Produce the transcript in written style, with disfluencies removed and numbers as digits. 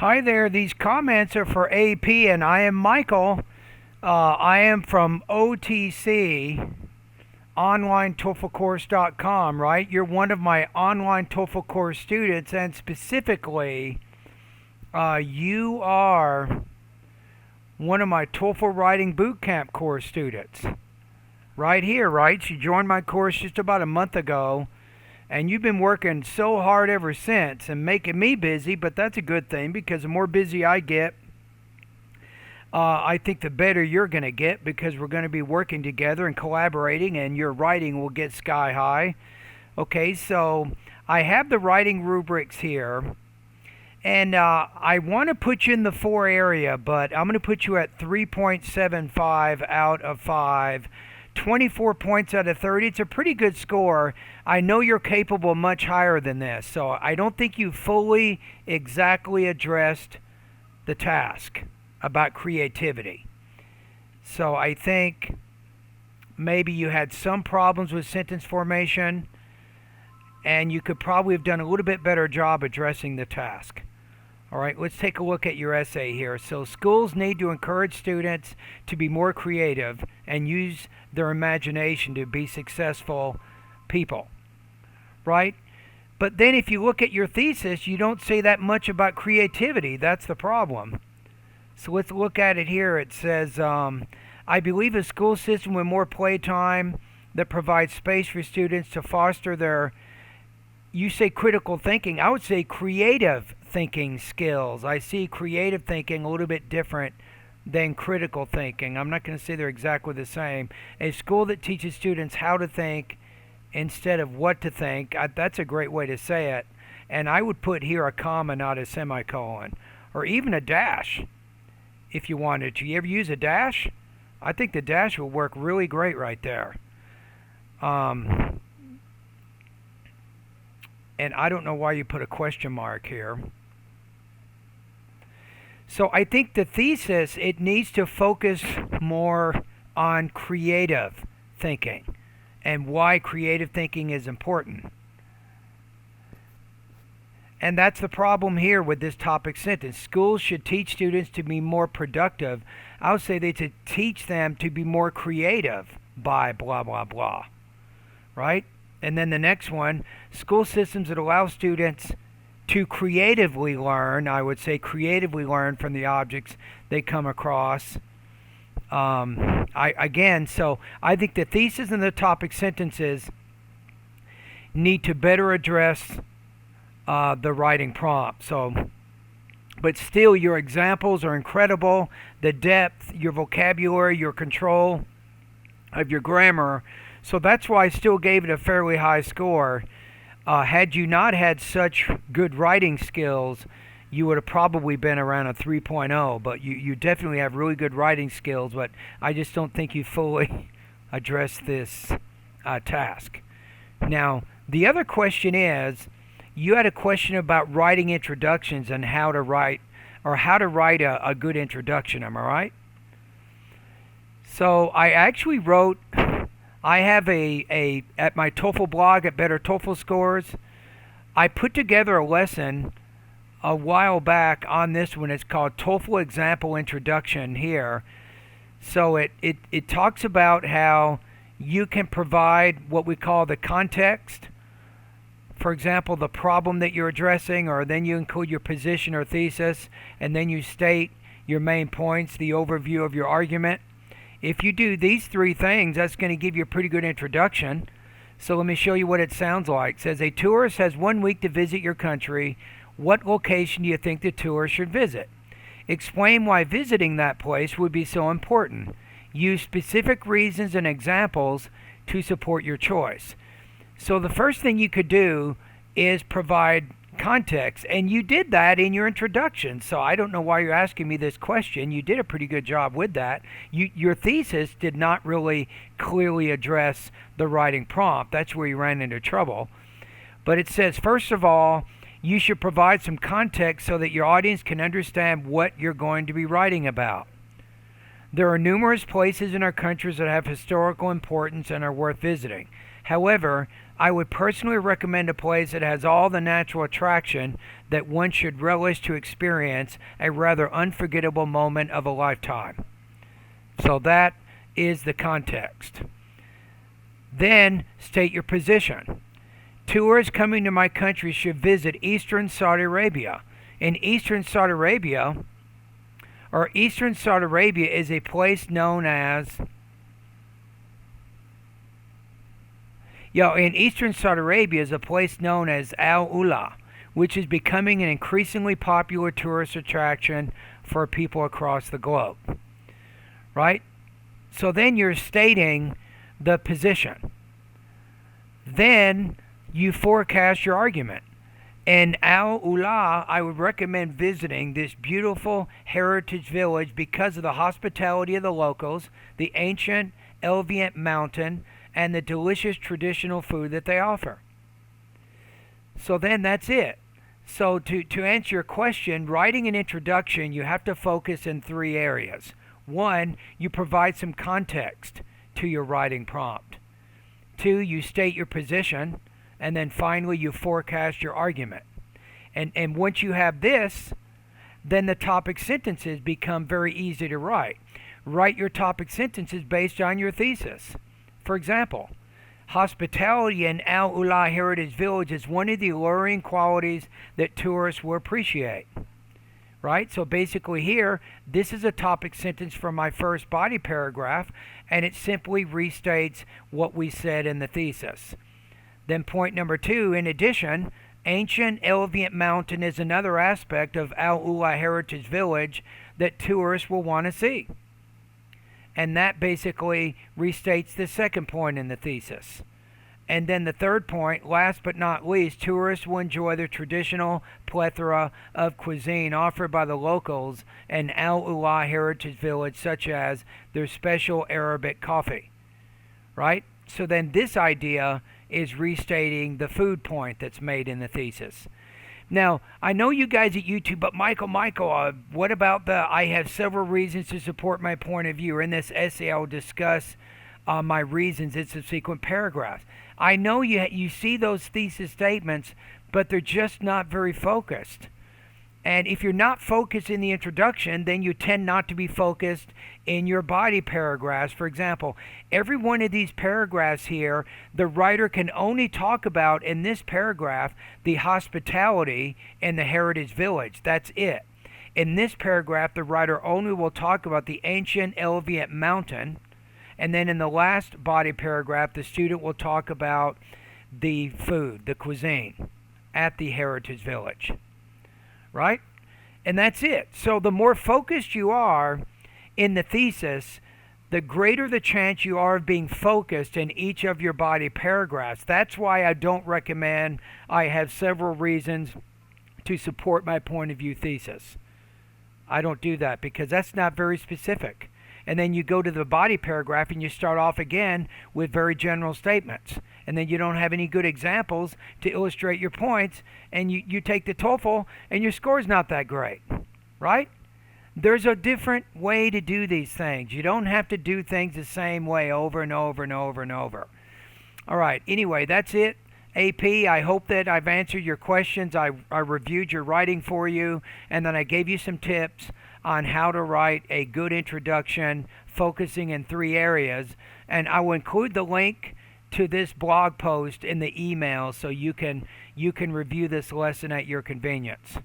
Hi there, these comments are for AP, and I am Michael. I am from OTC, OnlineToeflCourse.com, right? You're one of my online TOEFL course students, and specifically, you are one of my TOEFL Writing Bootcamp course students. Right here, right? You joined my course just about a month ago, and you've been working so hard ever since and making me busy, but that's a good thing because the more busy I get, I think the better you're going to get because we're going to be working together and collaborating, and your writing will get sky high. Okay, so I have the writing rubrics here, and I want to put you in the 4 area, but I'm going to put you at 3.75 out of 5. 24 points out of 30. It's a pretty good score. I know you're capable much higher than this, so I don't think you fully exactly addressed the task about creativity. So I think maybe you had some problems with sentence formation, and you could probably have done a little bit better job addressing the task. All right, let's take a look at your essay here. So schools need to encourage students to be more creative and use their imagination to be successful people, right? But then if you look at your thesis, you don't say that much about creativity. That's the problem. So let's look at it here. It says, I believe a school system with more playtime that provides space for students to foster their, you say critical thinking. I would say creative thinking skills. I see creative thinking a little bit different than critical thinking. I'm not going to say they're exactly the same. A school that teaches students how to think instead of what to think, that's a great way to say it. And I would put here a comma, not a semicolon, or even a dash if you wanted to. You ever use a dash? I think the dash will work really great right there. And I don't know why you put a question mark here. So I think the thesis, it needs to focus more on creative thinking and why creative thinking is important. And that's the problem here with this topic sentence. Schools should teach students to be more productive. I would say they should teach them to be more creative by blah, blah, blah. Right? And then the next one, school systems that allow students to creatively learn, I would say creatively learn from the objects they come across. So I think the thesis and the topic sentences need to better address the writing prompt. But still, your examples are incredible. The depth, your vocabulary, your control of your grammar. So that's why I still gave it a fairly high score. Had you not had such good writing skills, you would have probably been around a 3.0. But you definitely have really good writing skills, but I just don't think you fully addressed this task. Now, the other question is, you had a question about writing introductions and how to write a good introduction. Am I right? So I actually wrote... I have at my TOEFL blog at Better TOEFL Scores, I put together a lesson a while back on this one. It's called TOEFL Example Introduction here. So it talks about how you can provide what we call the context. For example, the problem that you're addressing, or then you include your position or thesis, and then you state your main points, the overview of your argument. If you do these 3 things, that's going to give you a pretty good introduction. So let me show you what it sounds like. It says, a tourist has 1 week to visit your country. What location do you think the tourist should visit? Explain why visiting that place would be so important. Use specific reasons and examples to support your choice. So the first thing you could do is provide context, and you did that in your introduction. So I don't know why you're asking me this question. You did a pretty good job with that. Your thesis did not really clearly address the writing prompt. That's where you ran into trouble. But it says, first of all, you should provide some context so that your audience can understand what you're going to be writing about. There are numerous places in our countries that have historical importance and are worth visiting. However, I would personally recommend a place that has all the natural attraction that one should relish to experience a rather unforgettable moment of a lifetime. So that is the context. Then state your position. Tourists coming to my country should visit Eastern Saudi Arabia. In Eastern Saudi Arabia, Eastern Saudi Arabia is a place known as in Eastern Saudi Arabia is a place known as Al Ula, which is becoming an increasingly popular tourist attraction for people across the globe. Right? So then you're stating the position. Then you forecast your argument. In Al Ula, I would recommend visiting this beautiful heritage village because of the hospitality of the locals, the ancient Elviant mountain, and the delicious traditional food that they offer. So then that's it. So to answer your question, writing an introduction, you have to focus in three areas. One, you provide some context to your writing prompt. Two, you state your position. And then finally, you forecast your argument. And once you have this, then the topic sentences become very easy to write. Write your topic sentences based on your thesis. For example, hospitality in Al Ula Heritage Village is one of the alluring qualities that tourists will appreciate. Right? So basically here, this is a topic sentence from my first body paragraph, and it simply restates what we said in the thesis. Then point number 2, in addition, ancient Elviant Mountain is another aspect of Al Ula Heritage Village that tourists will want to see. And that basically restates the second point in the thesis. And then the third point, last but not least, tourists will enjoy the traditional plethora of cuisine offered by the locals in Al Ula Heritage Village, such as their special Arabic coffee. Right? So then this idea is restating the food point that's made in the thesis. Now, I know you guys at YouTube, but Michael, what about I have several reasons to support my point of view. In this essay, I will discuss my reasons in subsequent paragraphs. I know you see those thesis statements, but they're just not very focused. And if you're not focused in the introduction, then you tend not to be focused in your body paragraphs. For example, every one of these paragraphs here, the writer can only talk about in this paragraph the hospitality in the heritage village. That's it. In this paragraph, the writer only will talk about the ancient Elviant mountain. And then in the last body paragraph, the student will talk about the food, the cuisine at the heritage village. Right? And that's it. So the more focused you are in the thesis, the greater the chance you are of being focused in each of your body paragraphs. That's why I don't recommend, I have several reasons to support my point of view thesis. I don't do that because that's not very specific. And then you go to the body paragraph and you start off again with very general statements. And then you don't have any good examples to illustrate your points. And you take the Toefl and your score's not that great. Right? There's a different way to do these things. You don't have to do things the same way over and over and over and over. All right. Anyway, that's it. AP, I hope that I've answered your questions. I reviewed your writing for you. And then I gave you some tips on how to write a good introduction focusing in 3 areas. And I will include the link to this blog post in the email so you can review this lesson at your convenience.